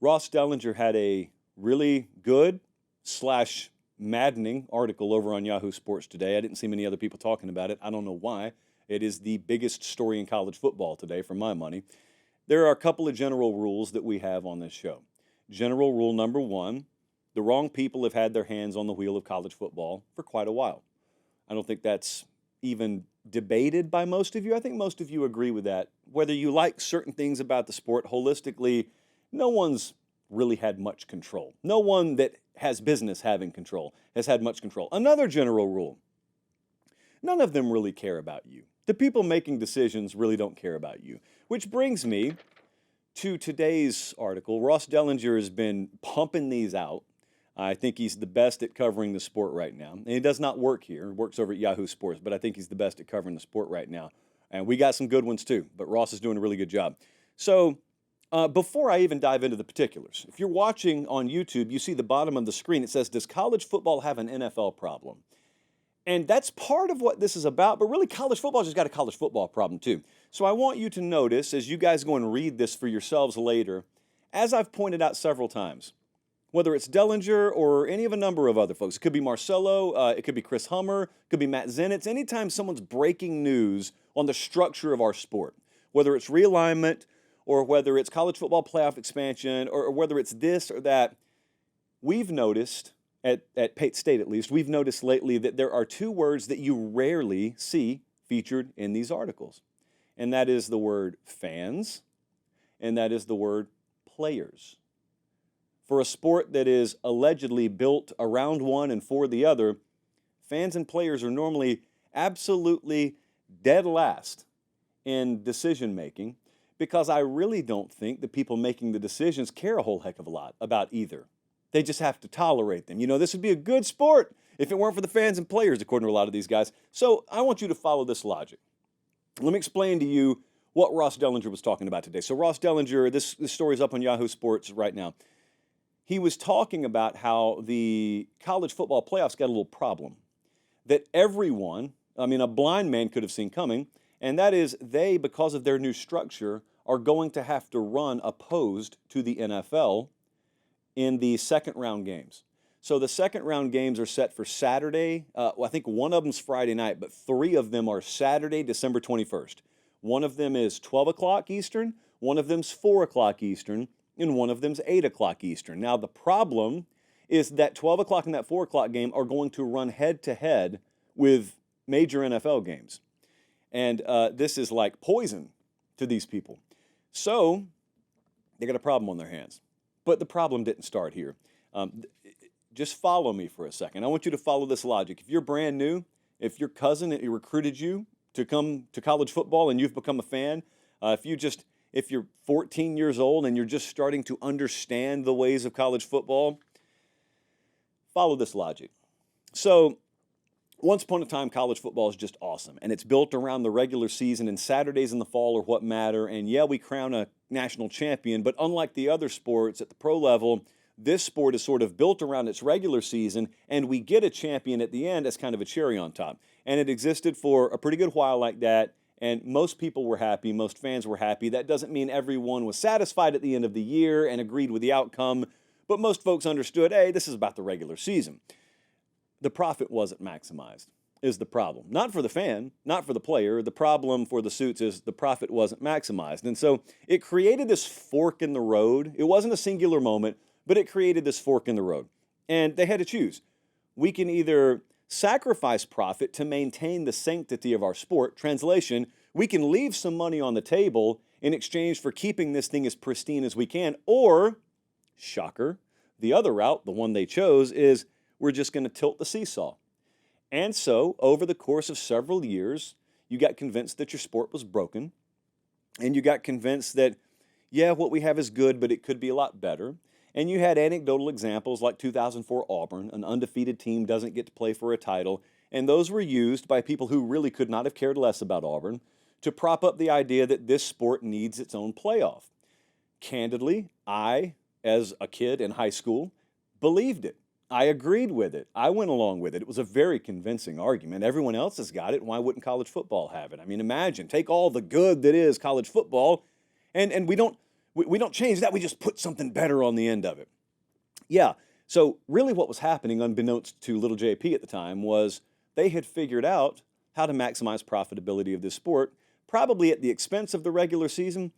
Ross Dellinger had a really good slash maddening article over on Yahoo Sports today. I didn't see many other people talking about it. I don't know why. It is the biggest story in college football today, for my money. There are a couple of general rules that we have on this show. General rule number one, the wrong people have had their hands on the wheel of college football for quite a while. I don't think that's even debated by most of you. I think most of you agree with that. Whether you like certain things about the sport, holistically, no one's really had much control. No one that has business having control has had much control. Another general rule, none of them really care about you. The people making decisions really don't care about you. Which brings me to today's article. Ross Dellinger has been pumping these out. I think he's the best at covering the sport right now. And he does not work here. He works over at Yahoo Sports, but I think he's the best at covering the sport right now. And we got some good ones too, but Ross is doing a really good job. So before I even dive into the particulars, if you're watching on YouTube, you see the bottom of the screen. It says, does college football have an NFL problem? And that's part of what this is about, but really college football just got a college football problem too. So I want you to notice, as you guys go and read this for yourselves later, as I've pointed out several times, whether it's Dellinger or any of a number of other folks, it could be Marcelo, it could be Chris Hummer, it could be Matt Zenitz, anytime someone's breaking news on the structure of our sport, whether it's realignment or whether it's college football playoff expansion or whether it's this or that, we've noticed, at Pate State at least, we've noticed lately that there are two words that you rarely see featured in these articles. And that is the word fans, and that is the word players. For a sport that is allegedly built around one and for the other, fans and players are normally absolutely dead last in decision making because I really don't think the people making the decisions care a whole heck of a lot about either. They just have to tolerate them. You know, this would be a good sport if it weren't for the fans and players, according to a lot of these guys. So I want you to follow this logic. Let me explain to you what Ross Dellinger was talking about today. So Ross Dellinger, this story is up on Yahoo Sports right now. He was talking about how the college football playoffs got a little problem that everyone, I mean, a blind man could have seen coming, and that is they, because of their new structure, are going to have to run opposed to the NFL in the second round games. So the second round games are set for Saturday. I think one of them's Friday night, but three of them are Saturday, December 21st. One of them is 12 o'clock Eastern, one of them's 4 o'clock Eastern, and one of them's 8 o'clock Eastern. Now the problem is that 12 o'clock and that 4 o'clock game are going to run head to head with major NFL games. And this is like poison to these people. So they got a problem on their hands. But the problem didn't start here. Just follow me for a second. I want you to follow this logic. If you're brand new, if your cousin recruited you to come to college football and you've become a fan, if you're 14 years old and you're just starting to understand the ways of college football, follow this logic. So once upon a time, college football is just awesome, and it's built around the regular season, and Saturdays in the fall are what matter, and yeah, we crown a national champion, but unlike the other sports at the pro level, this sport is sort of built around its regular season, and we get a champion at the end as kind of a cherry on top. And it existed for a pretty good while like that, and most people were happy, most fans were happy. That doesn't mean everyone was satisfied at the end of the year and agreed with the outcome, but most folks understood, hey, this is about the regular season. The profit wasn't maximized, is the problem. Not for the fan, not for the player. The problem for the suits is the profit wasn't maximized. And so it created this fork in the road. It wasn't a singular moment, but it created this fork in the road. And they had to choose. We can either sacrifice profit to maintain the sanctity of our sport. Translation, we can leave some money on the table in exchange for keeping this thing as pristine as we can. Or, shocker, the other route, the one they chose, is we're just going to tilt the seesaw. And so, over the course of several years, you got convinced that your sport was broken, and you got convinced that, yeah, what we have is good, but it could be a lot better. And you had anecdotal examples like 2004 Auburn, an undefeated team doesn't get to play for a title, and those were used by people who really could not have cared less about Auburn to prop up the idea that this sport needs its own playoff. Candidly, I, as a kid in high school, believed it. I agreed with it. I went along with it. It was a very convincing argument. Everyone else has got it. Why wouldn't college football have it? I mean, imagine, take all the good that is college football, and we don't We don't change that. We just put something better on the end of it. Yeah. So really what was happening, unbeknownst to little JP at the time, was they had figured out how to maximize profitability of this sport, probably at the expense of the regular season.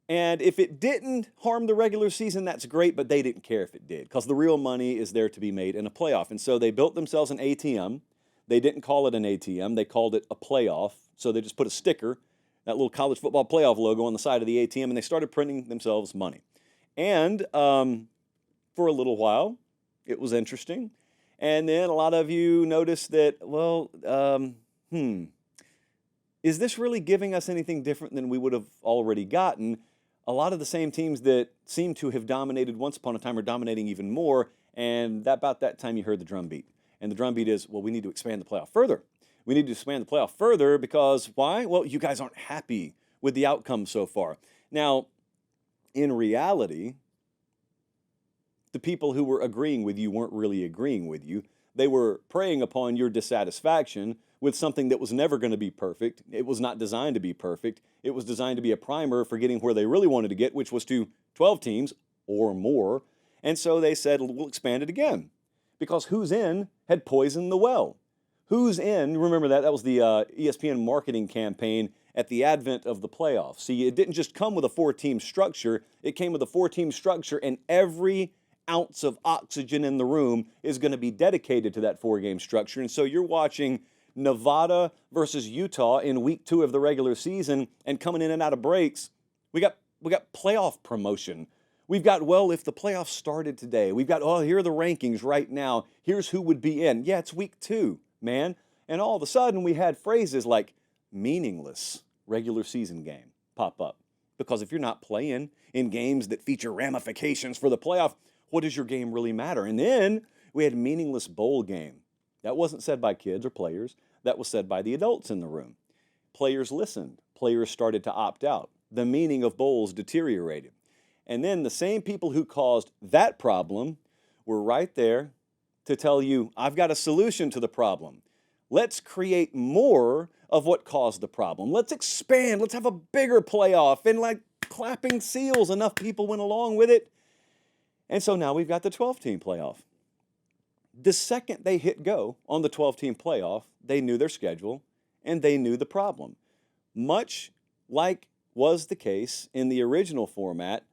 And if it didn't harm the regular season, that's great, but they didn't care if it did, because the real money is there to be made in a playoff. And so they built themselves an ATM. They didn't call it an ATM. They called it a playoff. So they just put a sticker, that little college football playoff logo on the side of the ATM, and they started printing themselves money. And for a little while, it was interesting. And then a lot of you noticed that, well, is this really giving us anything different than we would have already gotten? A lot of the same teams that seem to have dominated once upon a time are dominating even more, and about that time you heard the drumbeat. And the drumbeat is, well, we need to expand the playoff further. We need to expand the playoff further because why? Well, you guys aren't happy with the outcome so far. Now, in reality, the people who were agreeing with you weren't really agreeing with you. They were preying upon your dissatisfaction with something that was never going to be perfect. It was not designed to be perfect. It was designed to be a primer for getting where they really wanted to get, which was to 12 teams or more. And so they said, we'll expand it again, because Who's In had poisoned the well. Who's In, remember that was the ESPN marketing campaign at the advent of the playoffs. See, it didn't just come with a 4-team structure. It came with a 4-team structure, and every ounce of oxygen in the room is going to be dedicated to that 4-game structure. And so you're watching Nevada versus Utah in week 2 of the regular season, and coming in and out of breaks, we got playoff promotion. We've got, well, if the playoffs started today, we've got, oh, here are the rankings right now. Here's who would be in. Yeah, it's week 2, man. And all of a sudden we had phrases like meaningless regular season game pop up. Because if you're not playing in games that feature ramifications for the playoff, what does your game really matter? And then we had meaningless bowl game. That wasn't said by kids or players. That was said by the adults in the room. Players listened. Players started to opt out. The meaning of bowls deteriorated. And then the same people who caused that problem were right there to tell you, I've got a solution to the problem. Let's create more of what caused the problem. Let's expand. Let's have a bigger playoff. And like clapping seals, enough people went along with it. And so now we've got the 12-team playoff. The second they hit go on the 12-team playoff, they knew their schedule and they knew the problem. Much like was the case in the original format,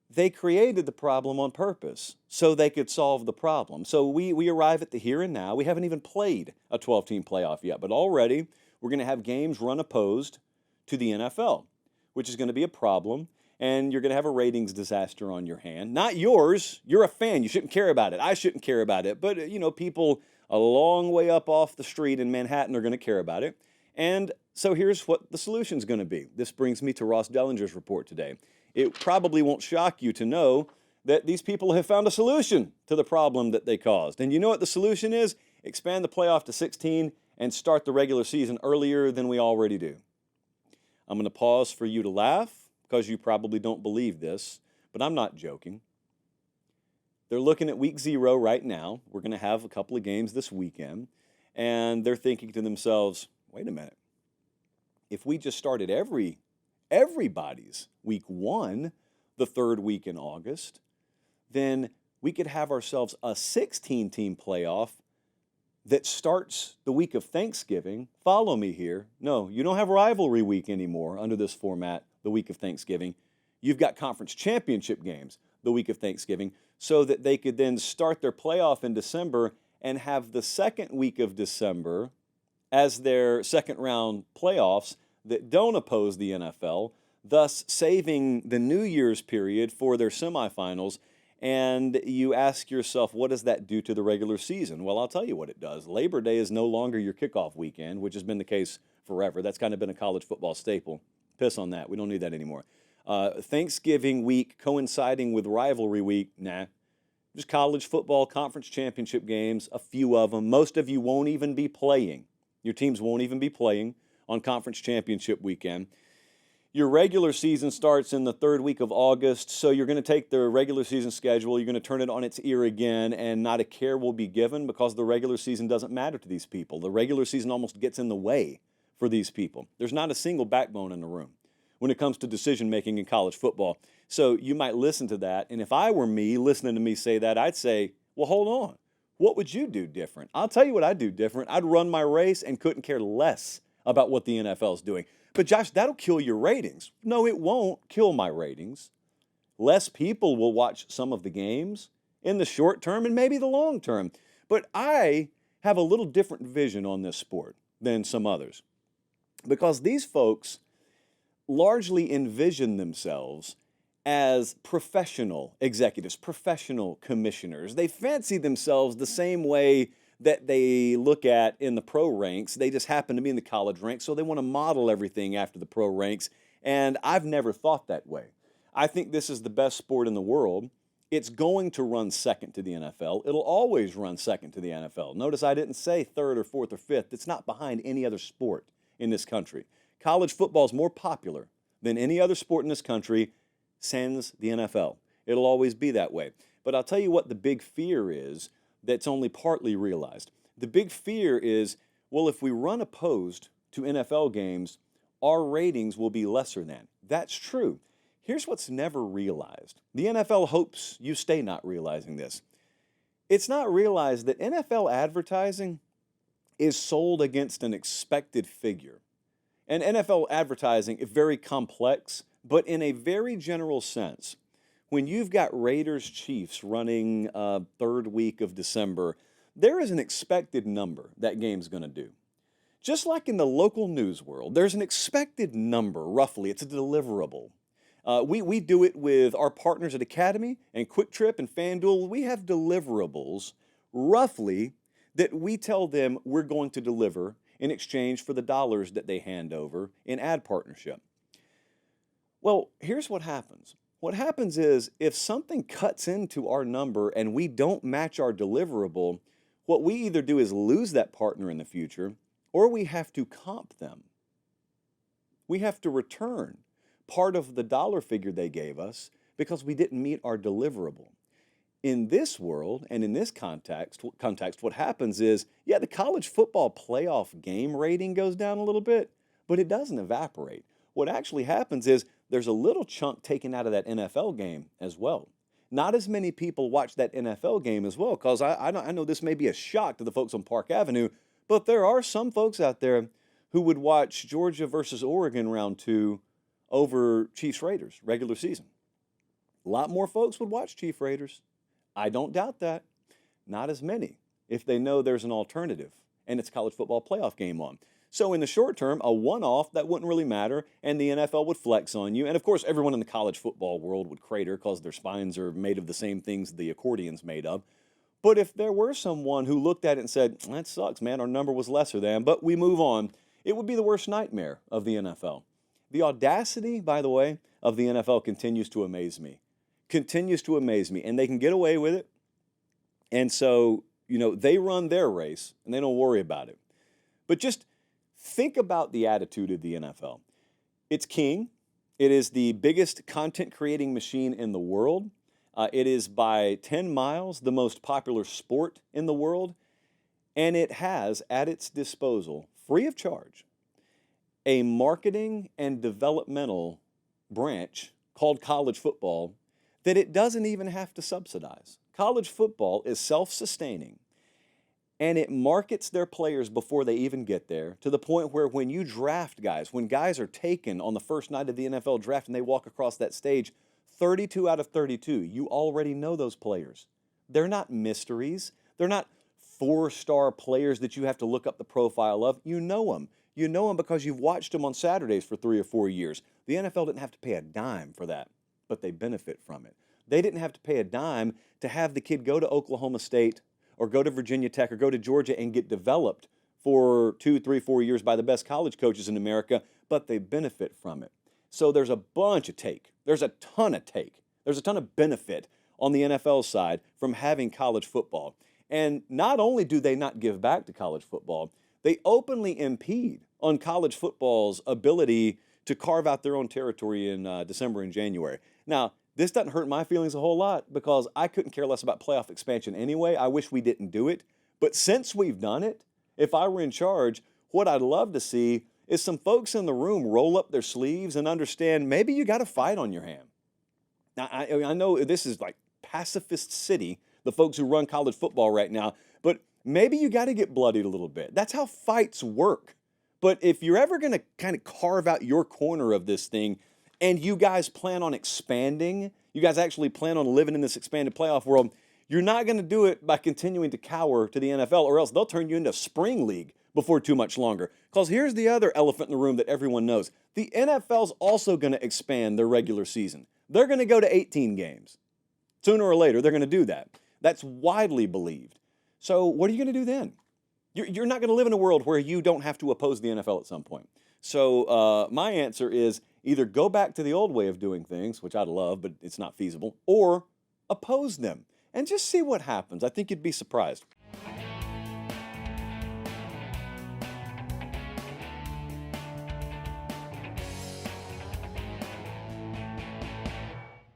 they created the problem on purpose so they could solve the problem. So we arrive at the here and now. We haven't even played a 12-team playoff yet, but already we're going to have games run opposed to the NFL, which is going to be a problem. And you're going to have a ratings disaster on your hand. Not yours. You're a fan. You shouldn't care about it. I shouldn't care about it. But, people a long way up off the street in Manhattan are going to care about it. And so here's what the solution's going to be. This brings me to Ross Dellinger's report today. It probably won't shock you to know that these people have found a solution to the problem that they caused. And you know what the solution is? Expand the playoff to 16 and start the regular season earlier than we already do. I'm going to pause for you to laugh, because you probably don't believe this, but I'm not joking. They're looking at week 0 right now. We're going to have a couple of games this weekend, and they're thinking to themselves, wait a minute. If we just started everybody's week 1, the 3rd week in August, then we could have ourselves a 16-team playoff that starts the week of Thanksgiving. Follow me here. No, you don't have rivalry week anymore under this format, the week of Thanksgiving. You've got conference championship games the week of Thanksgiving, so that they could then start their playoff in December and have the second week of December as their second round playoffs that don't oppose the NFL, thus saving the New Year's period for their semifinals. And you ask yourself, what does that do to the regular season? Well, I'll tell you what it does. Labor Day is no longer your kickoff weekend, which has been the case forever. That's kind of been a college football staple. Piss on that. We don't need that anymore. Thanksgiving week coinciding with rivalry week, nah. Just college football conference championship games, a few of them. Most of you won't even be playing. Your teams won't even be playing on conference championship weekend. Your regular season starts in the 3rd week of August, so you're going to take the regular season schedule, you're going to turn it on its ear again, and not a care will be given because the regular season doesn't matter to these people. The regular season almost gets in the way for these people. There's not a single backbone in the room. when it comes to decision making in college football. So you might listen to that, and if I were me listening to me say that, I'd say, well, hold on. What would you do different? I'll tell you what I'd do different. I'd run my race and couldn't care less about what the NFL is doing. But Josh, that'll kill your ratings. No, it won't kill my ratings. Less people will watch some of the games in the short term and maybe the long term. But I have a little different vision on this sport than some others, because these folks largely envision themselves as professional executives, professional commissioners. They fancy themselves the same way that they look at in the pro ranks. They just happen to be in the college ranks, so they want to model everything after the pro ranks. And I've never thought that way. I think this is the best sport in the world. It's going to run second to the NFL. It'll always run second to the NFL. Notice I didn't say third or fourth or fifth. It's not behind any other sport in this country. College football is more popular than any other sport in this country, sans the NFL. It'll always be that way. But I'll tell you what the big fear is that's only partly realized. The big fear is, well, if we run opposed to NFL games, our ratings will be lesser than. That's true. Here's what's never realized. The NFL hopes you stay not realizing this. It's not realized that NFL advertising is sold against an expected figure. And NFL advertising is very complex, but in a very general sense, when you've got Raiders Chiefs running third week of December, there is an expected number that game's going to do. Just like in the local news world, there's an expected number, roughly. It's a deliverable. We do it with our partners at Academy and Quick Trip and FanDuel. We have deliverables, roughly, that we tell them we're going to deliver in exchange for the dollars that they hand over in ad partnership. Well, here's what happens. What happens is if something cuts into our number and we don't match our deliverable, what we either do is lose that partner in the future, or we have to comp them. We have to return part of the dollar figure they gave us because we didn't meet our deliverable. In this world and in this context, what happens is, yeah, the college football playoff game rating goes down a little bit, but it doesn't evaporate. What actually happens is there's a little chunk taken out of that NFL game as well. Not as many people watch that NFL game as well, because I know this may be a shock to the folks on Park Avenue, but there are some folks out there who would watch Georgia versus Oregon round 2 over Chiefs Raiders regular season. A lot more folks would watch Chief Raiders. I don't doubt that. Not as many if they know there's an alternative and it's a college football playoff game on. So in the short term, a one-off, that wouldn't really matter, and the NFL would flex on you. And, of course, everyone in the college football world would crater because their spines are made of the same things the accordion's made of. But if there were someone who looked at it and said, that sucks, man, our number was lesser than, but we move on, it would be the worst nightmare of the NFL. The audacity, by the way, of the NFL continues to amaze me. Continues to amaze me, and they can get away with it. And so, they run their race, and they don't worry about it. But just think about the attitude of the NFL. It's king. It is the biggest content-creating machine in the world. It is by 10 miles the most popular sport in the world. And it has at its disposal, free of charge, a marketing and developmental branch called college football that it doesn't even have to subsidize. College football is self-sustaining, and it markets their players before they even get there, to the point where when you draft guys, when guys are taken on the first night of the NFL draft and they walk across that stage, 32 out of 32, you already know those players. They're not mysteries. They're not four-star players that you have to look up the profile of. You know them. You know them because you've watched them on Saturdays for 3 or 4 years. The NFL didn't have to pay a dime for that, but they benefit from it. They didn't have to pay a dime to have the kid go to Oklahoma State or go to Virginia Tech or go to Georgia and get developed for 2, 3, 4 years by the best college coaches in America, but they benefit from it. So there's a bunch of take. There's a ton of take. There's a ton of benefit on the NFL side from having college football. And not only do they not give back to college football, they openly impede on college football's ability to carve out their own territory in December and January. Now, this doesn't hurt my feelings a whole lot because I couldn't care less about playoff expansion anyway. I wish we didn't do it. But since we've done it, if I were in charge, what I'd love to see is some folks in the room roll up their sleeves and understand maybe you got a fight on your hand. Now, I know this is like pacifist city, the folks who run college football right now, but maybe you got to get bloodied a little bit. That's how fights work. But if you're ever going to kind of carve out your corner of this thing and you guys plan on expanding, you guys actually plan on living in this expanded playoff world, you're not going to do it by continuing to cower to the NFL, or else they'll turn you into a spring league before too much longer. Because here's the other elephant in the room that everyone knows. The NFL's also going to expand their regular season. They're going to go to 18 games. Sooner or later, they're going to do that. That's widely believed. So what are you going to do then? You're not going to live in a world where you don't have to oppose the NFL at some point. So my answer is either go back to the old way of doing things, which I'd love, but it's not feasible, or oppose them and just see what happens. I think you'd be surprised.